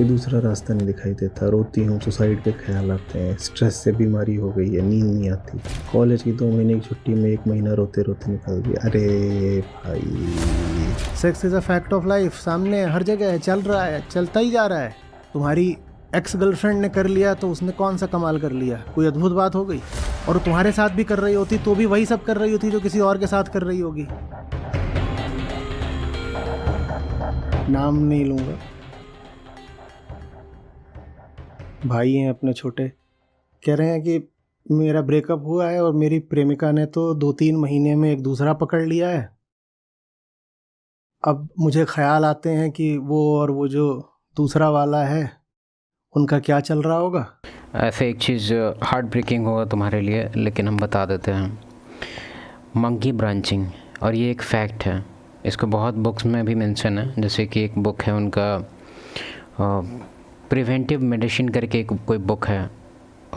कोई दूसरा रास्ता नहीं दिखाई देता। रोती हूँ, सुसाइड के ख्याल आते हैं, स्ट्रेस से बीमारी हो गई है, नींद नहीं आती। कॉलेज की 2 महीने की छुट्टी में 1 महीना रोते रोते निकल गया। अरे भाई, sex is a fact of life, सामने हर जगह है, चल रहा है, चलता ही जा रहा है। तुम्हारी एक्स गर्लफ्रेंड ने कर लिया तो उसने कौन सा कमाल कर लिया, कोई अद्भुत बात हो गई? और तुम्हारे साथ भी कर रही होती तो भी वही सब कर रही होती जो किसी और के साथ कर रही होगी। नाम नहीं लूंगा, भाई हैं अपने छोटे, कह रहे हैं कि मेरा ब्रेकअप हुआ है और मेरी प्रेमिका ने तो 2-3 महीने में एक दूसरा पकड़ लिया है। अब मुझे ख्याल आते हैं कि वो और वो जो दूसरा वाला है उनका क्या चल रहा होगा। ऐसे एक चीज़ हार्ट ब्रेकिंग होगा तुम्हारे लिए, लेकिन हम बता देते हैं। मंकी ब्रांचिंग, और ये एक फैक्ट है, इसको बहुत बुक्स में भी मेंशन है। जैसे कि एक बुक है उनका प्रिवेंटिव मेडिसिन करके एक कोई बुक है,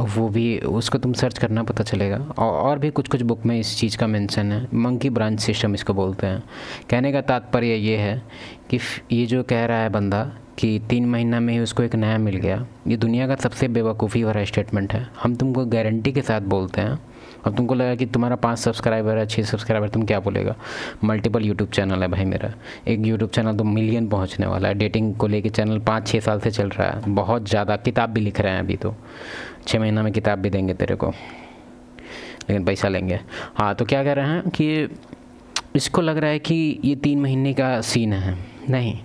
वो भी, उसको तुम सर्च करना पता चलेगा। और भी कुछ कुछ बुक में इस चीज़ का मेंशन है। मंकी ब्रांच सिस्टम इसको बोलते हैं। कहने का तात्पर्य ये है कि ये जो कह रहा है बंदा कि 3 महीना में ही उसको एक नया मिल गया, ये दुनिया का सबसे बेवकूफ़ी वाला स्टेटमेंट है। हम तुमको गारंटी के साथ बोलते हैं। अब तुमको लगा कि तुम्हारा 5 सब्सक्राइबर है, 6 सब्सक्राइबर, तुम क्या बोलेगा? मल्टीपल यूट्यूब चैनल है भाई मेरा। एक यूट्यूब चैनल तो मिलियन पहुंचने वाला है। डेटिंग को लेके चैनल 5-6 साल से चल रहा है, बहुत ज़्यादा। किताब भी लिख रहे हैं अभी तो, 6 महीना में किताब भी देंगे तेरे को, लेकिन पैसा लेंगे। हाँ, तो क्या कह रहे हैं कि इसको लग रहा है कि ये 3 महीने का सीन है। नहीं,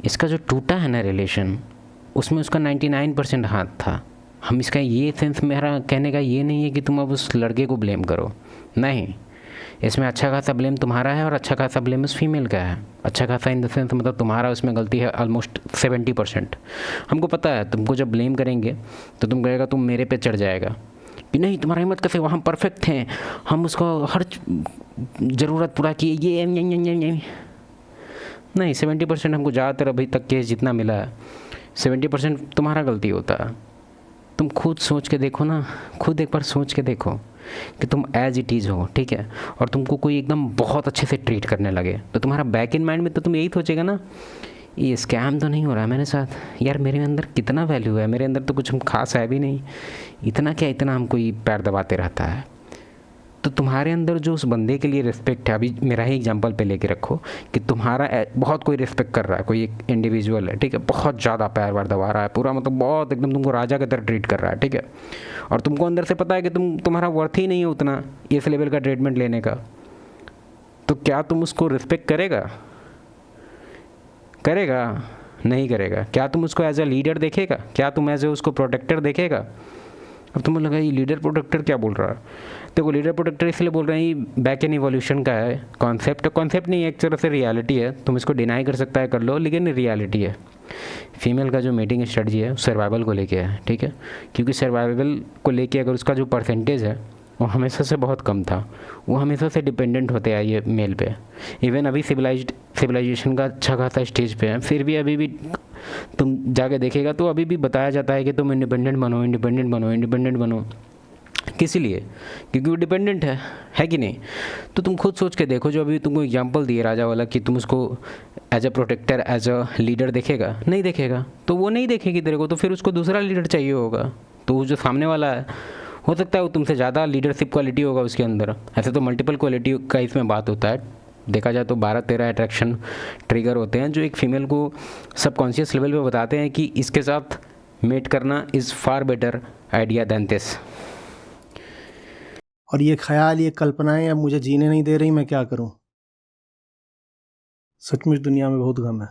इसका जो टूटा है ना रिलेशन, उसमें उसका 99% हाथ था। हम इसका ये सेंस, मेरा कहने का ये नहीं है कि तुम अब उस लड़के को ब्लेम करो, नहीं। इसमें अच्छा खासा ब्लेम तुम्हारा है और अच्छा खासा ब्लेम उस फीमेल का है। अच्छा खासा इन द सेंस मतलब तुम्हारा उसमें गलती है ऑलमोस्ट 70%। हमको पता है तुमको जब ब्लेम करेंगे तो तुम कहेगा, तुम मेरे पे चढ़ जाएगा कि नहीं तुम्हारा हिम्मत कैसे, वहाँ परफेक्ट थे, हम उसको हर ज़रूरत पूरा किए, ये नहीं। 70% हमको ज़्यादातर अभी तक केस जितना मिला है, 70% तुम्हारा गलती होता है। तुम खुद सोच के देखो ना, खुद एक बार सोच के देखो कि तुम एज इट इज़ हो, ठीक है, और तुमको कोई एकदम बहुत अच्छे से ट्रीट करने लगे, तो तुम्हारा बैक इन माइंड में तो तुम यही सोचेगा ना, ये स्कैम तो नहीं हो रहा है मेरे साथ, यार मेरे अंदर कितना वैल्यू है, मेरे अंदर तो कुछ हम खास है भी नहीं, इतना क्या इतना हमको ये पैर दबाते रहता है। तो तुम्हारे अंदर जो उस बंदे के लिए रिस्पेक्ट है, अभी मेरा ही एग्जांपल पे लेके रखो कि तुम्हारा बहुत कोई रिस्पेक्ट कर रहा है, कोई एक इंडिविजुअल है, ठीक है, बहुत ज़्यादा पैर वार दबा रहा है पूरा, मतलब बहुत एकदम तुमको राजा की तरह ट्रीट कर रहा है, ठीक है, और तुमको अंदर से पता है कि तुम्हारा वर्थ ही नहीं है उतना इस लेवल का ट्रीटमेंट लेने का, तो क्या तुम उसको रिस्पेक्ट करेगा? नहीं करेगा। क्या तुम उसको एज ए लीडर देखेगा? क्या तुम एज ए उसको प्रोटेक्टर देखेगा? अब तुम्हें लगा ये लीडर प्रोटेक्टर क्या बोल रहा है? देखो, लीडर प्रोटेक्टर इसलिए बोल रहे हैं, ये बैक एंड इवोल्यूशन का है कॉन्सेप्ट नहीं, एक तरह से रियलिटी है। तुम इसको डिनाई कर सकता है, कर लो, लेकिन रियलिटी है। फीमेल का जो मेटिंग स्ट्रेटजी है सर्वाइवल को लेके है, ठीक है, क्योंकि सर्वाइवल को लेके अगर उसका जो परसेंटेज है वो हमेशा से बहुत कम था, वो हमेशा से डिपेंडेंट होते आए ये मेल पे। इवन अभी सिविलाइजेशन का अच्छा खासा स्टेज पे है, फिर भी अभी भी तुम जाके देखेगा तो अभी भी बताया जाता है कि तुम इंडिपेंडेंट बनो। किस लिए? क्योंकि वो डिपेंडेंट है कि नहीं? तो तुम खुद सोच के देखो, जो अभी तुमको एग्जांपल दिए राजा वाला, कि तुम उसको as a protector, as a leader देखेगा? नहीं देखेगा। तो वो नहीं देखेगी तेरे को, तो फिर उसको दूसरा लीडर चाहिए होगा। तो वो जो सामने वाला है, हो सकता है वो तुमसे ज़्यादा लीडरशिप क्वालिटी होगा उसके अंदर। ऐसे तो मल्टीपल क्वालिटी का इसमें बात होता है। देखा जाए तो 12-13 अट्रैक्शन ट्रिगर होते हैं जो एक फ़ीमेल को सबकॉन्शियस लेवल पे बताते हैं कि इसके साथ मेट करना is far better idea than this. और ये ख्याल, ये कल्पनाएं अब मुझे जीने नहीं दे रही, मैं क्या करूं? सचमुच दुनिया में बहुत गम है।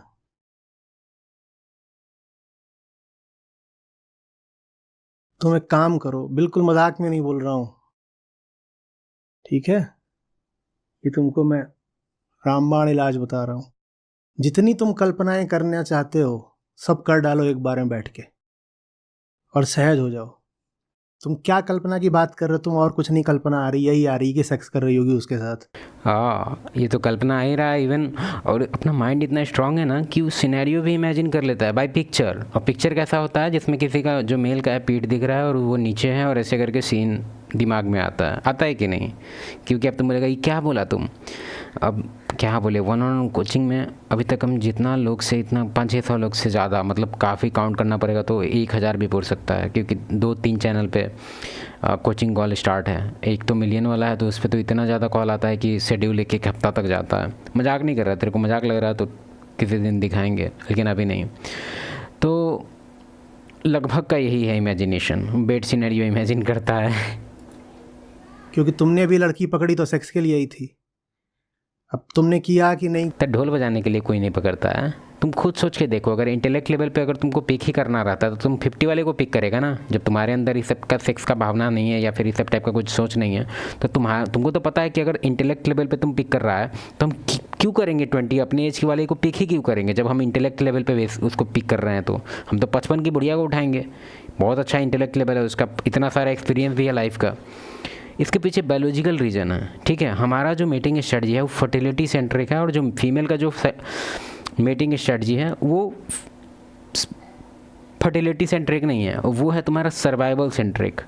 तुम एक काम करो, बिल्कुल मजाक में नहीं बोल रहा हूं, ठीक है, ये तुमको मैं रामबाण इलाज बता रहा हूं। जितनी तुम कल्पनाएं करना चाहते हो सब कर डालो एक बार में बैठ के, और सहज हो जाओ। तुम क्या कल्पना की बात कर रहे हो? तुम और कुछ नहीं कल्पना आ रही, यही आ रही कि सेक्स कर रही होगी उसके साथ। हाँ, ये तो कल्पना आ ही रहा है इवन, और अपना माइंड इतना स्ट्रांग है ना कि उस सिनेरियो भी इमेजिन कर लेता है बाय पिक्चर। और पिक्चर कैसा होता है? जिसमें किसी का जो मेल का है पीठ दिख रहा है और वो नीचे है, और ऐसे करके सीन दिमाग में आता है कि नहीं? क्योंकि अब तुम बोलेगा ये क्या बोला तुम, अब क्या बोले, वन ऑन कोचिंग में अभी तक हम जितना लोग से, इतना 500-600 लोग से ज़्यादा, मतलब काफ़ी काउंट करना पड़ेगा तो 1000 भी पूछ सकता है, क्योंकि 2-3 चैनल पे कोचिंग कॉल स्टार्ट है। एक तो मिलियन वाला है, तो उस पर तो इतना ज़्यादा कॉल आता है कि शेड्यूल एक हफ्ता तक जाता है। मजाक नहीं कर रहा, तेरे को मजाक लग रहा है तो किसी दिन दिखाएंगे, लेकिन अभी नहीं। तो लगभग का यही है इमेजिनेशन, बेड सिनेरियो इमेजिन करता है। क्योंकि तुमने अभी लड़की पकड़ी तो सेक्स के लिए ही थी, अब तुमने किया कि नहीं। तो ढोल बजाने के लिए कोई नहीं पकड़ता है। तुम खुद सोच के देखो, अगर इंटेलेक्ट लेवल पे अगर तुमको पिक ही करना रहता है तो तुम 50 वाले को पिक करेगा ना। जब तुम्हारे अंदर इस सब का सेक्स का भावना नहीं है या फिर इस सब टाइप का कुछ सोच नहीं है, तो तुमको तो पता है कि अगर इंटेलेक्ट लेवल पे तुम पिक कर रहा है तो हम क्यों करेंगे 20 अपने एज के वाले को पिक ही क्यों करेंगे, जब हम इंटेलेक्ट लेवल पे उसको पिक कर रहे हैं। तो हम तो 55 की बुढ़िया को उठाएंगे, बहुत अच्छा इंटेलेक्ट लेवल है उसका, इतना सारा एक्सपीरियंस भी है लाइफ का। इसके पीछे बायोलॉजिकल रीज़न है, ठीक है। हमारा जो मेटिंग स्ट्रेटजी है वो फर्टिलिटी सेंट्रिक है, और जो फीमेल का जो मेटिंग स्ट्रेटजी है वो फर्टिलिटी सेंट्रिक नहीं है, वो है तुम्हारा सर्वाइवल सेंट्रिक।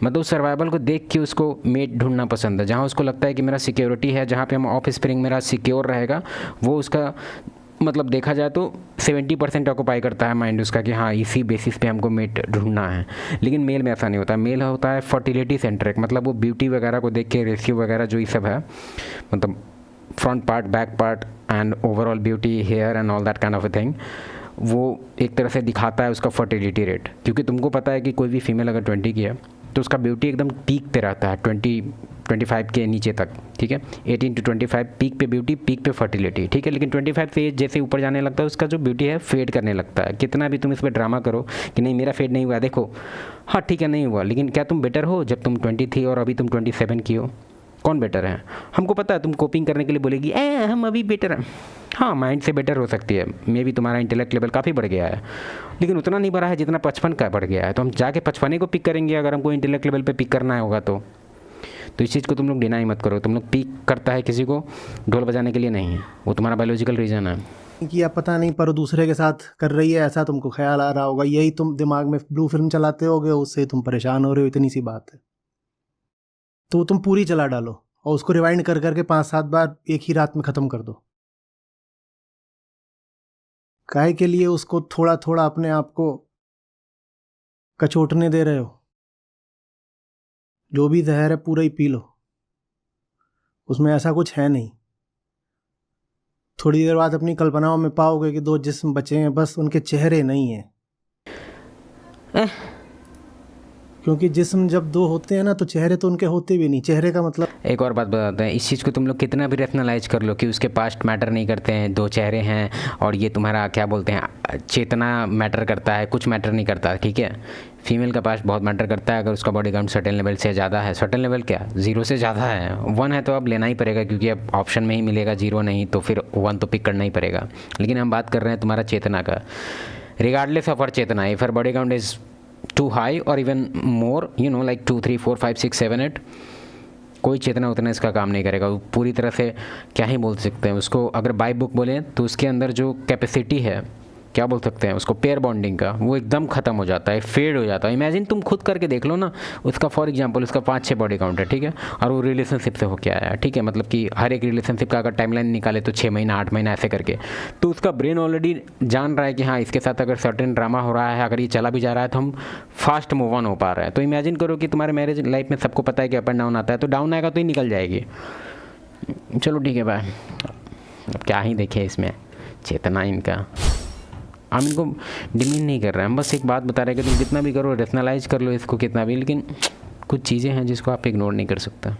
मतलब सर्वाइवल को देख के उसको मेट ढूंढना पसंद है, जहाँ उसको लगता है कि मेरा सिक्योरिटी है, जहाँ पे हम ऑफ स्प्रिंग मेरा सिक्योर रहेगा, वो उसका मतलब देखा जाए तो 70% ऑक्यूपाई करता है माइंड उसका, कि हाँ इसी बेसिस पे हमको मेट ढूंढना है। लेकिन मेल में ऐसा नहीं होता, मेल होता है फर्टिलिटी सेंट्रिक। मतलब वो ब्यूटी वगैरह को देख के, रेशियो वगैरह जो ये सब है, मतलब front part, back part and overall beauty, hair and all that kind of a thing, वो एक तरह से दिखाता है उसका फर्टिलिटी रेट। क्योंकि तुमको पता है कि कोई भी फीमेल अगर 20 की है तो उसका ब्यूटी एकदम पीक पे रहता है, 25 के नीचे तक, ठीक है। 18 to 25 पीक पे ब्यूटी, पीक पे फर्टिलिटी, ठीक है। लेकिन 25 से जैसे ऊपर जाने लगता है उसका जो ब्यूटी है फेड करने लगता है। कितना भी तुम इस पर ड्रामा करो कि नहीं मेरा फेड नहीं हुआ, देखो हाँ ठीक है नहीं हुआ, लेकिन क्या तुम बेटर हो जब तुम 20 थी और अभी तुम 27 की हो? कौन बेटर है? हमको पता है तुम कोपिंग करने के लिए बोलेगी हम अभी बेटर हैं। हाँ माइंड से बेटर हो सकती है, मे भी तुम्हारा इंटेलेक्ट लेवल काफ़ी बढ़ गया है, लेकिन उतना नहीं बढ़ा है जितना 55 का बढ़ गया है। तो हम जाके 55 को पिक करेंगे अगर हमको इंटेलेक्ट लेवल पे पिक करना होगा तो इस चीज़ को तुम लोग डिनाई मत करो। तुम लोग पिक करता है किसी को ढोल बजाने के लिए नहीं है, वो तुम्हारा बायोलॉजिकल रीज़न है। किया पता नहीं, पर दूसरे के साथ कर रही है ऐसा तुमको ख्याल आ रहा होगा, यही तुम दिमाग में ब्लू फिल्म चलाते होगे, उससे तुम परेशान हो रहे हो, इतनी सी बात है। तो तुम पूरी चला डालो और उसको रिवाइंड कर करके 5-7 बार एक ही रात में ख़त्म कर दो। काहे के लिए उसको थोड़ा थोड़ा अपने आप को कचोटने दे रहे हो? जो भी जहर है पूरा ही पी लो, उसमें ऐसा कुछ है नहीं। थोड़ी देर बाद अपनी कल्पनाओं में पाओगे कि 2 जिस्म बचे हैं, बस उनके चेहरे नहीं हैं। क्योंकि जिस्म जब 2 होते हैं ना तो चेहरे तो उनके होते भी नहीं। चेहरे का मतलब, एक और बात बताते हैं, इस चीज़ को तुम लोग कितना भी रेशनलाइज कर लो कि उसके पास्ट मैटर नहीं करते हैं, 2 चेहरे हैं, और ये तुम्हारा क्या बोलते हैं चेतना मैटर करता है, कुछ मैटर नहीं करता, ठीक है। फीमेल का पास्ट बहुत मैटर करता है अगर उसका बॉडी काउंट सर्टेन लेवल से ज़्यादा है। सर्टेन लेवल क्या 0 से ज़्यादा है, 1 है तो अब लेना ही पड़ेगा, क्योंकि अब ऑप्शन में ही मिलेगा, 0 नहीं तो फिर 1 तो पिक करना ही पड़ेगा। लेकिन हम बात कर रहे हैं तुम्हारा चेतना का, regardless of her Chetna, if her body count is too high और even more, you know like 2 3 4 5 6 7 8, कोई चेतना उतना इसका काम नहीं करेगा। वो पूरी तरह से क्या ही बोल सकते हैं उसको, अगर बाय बुक बोलें तो उसके अंदर जो कैपेसिटी है, क्या बोल सकते हैं उसको, पेयर बॉन्डिंग का, वो एकदम ख़त्म हो जाता है, फेड हो जाता है। इमेजिन तुम खुद करके देख लो ना, उसका फॉर एग्जांपल उसका 5-6 बॉडी काउंट है, ठीक है, और वो रिलेशनशिप से होके आया है, ठीक है। मतलब कि हर एक रिलेशनशिप का अगर टाइमलाइन निकाले तो 6 महीना 8 महीना ऐसे करके, तो उसका ब्रेन ऑलरेडी जान रहा है कि हाँ इसके साथ अगर सर्टेन ड्रामा हो रहा है, अगर ये चला भी जा रहा है तो हम फास्ट मूव ऑन हो पा रहे हैं। तो इमेजिन करो कि तुम्हारे मैरिज लाइफ में सबको पता है कि अप एंड डाउन आता है, तो डाउन आएगा तो ही निकल जाएगी। चलो ठीक है भाई, अब क्या ही देखें इसमें चेतना इनका, हम इनको डिमीन नहीं कर रहे हैं, हम बस एक बात बता रहे हैं कि तुम कितना भी करो, रेशनलाइज कर लो इसको कितना भी, लेकिन कुछ चीज़ें हैं जिसको आप इग्नोर नहीं कर सकते।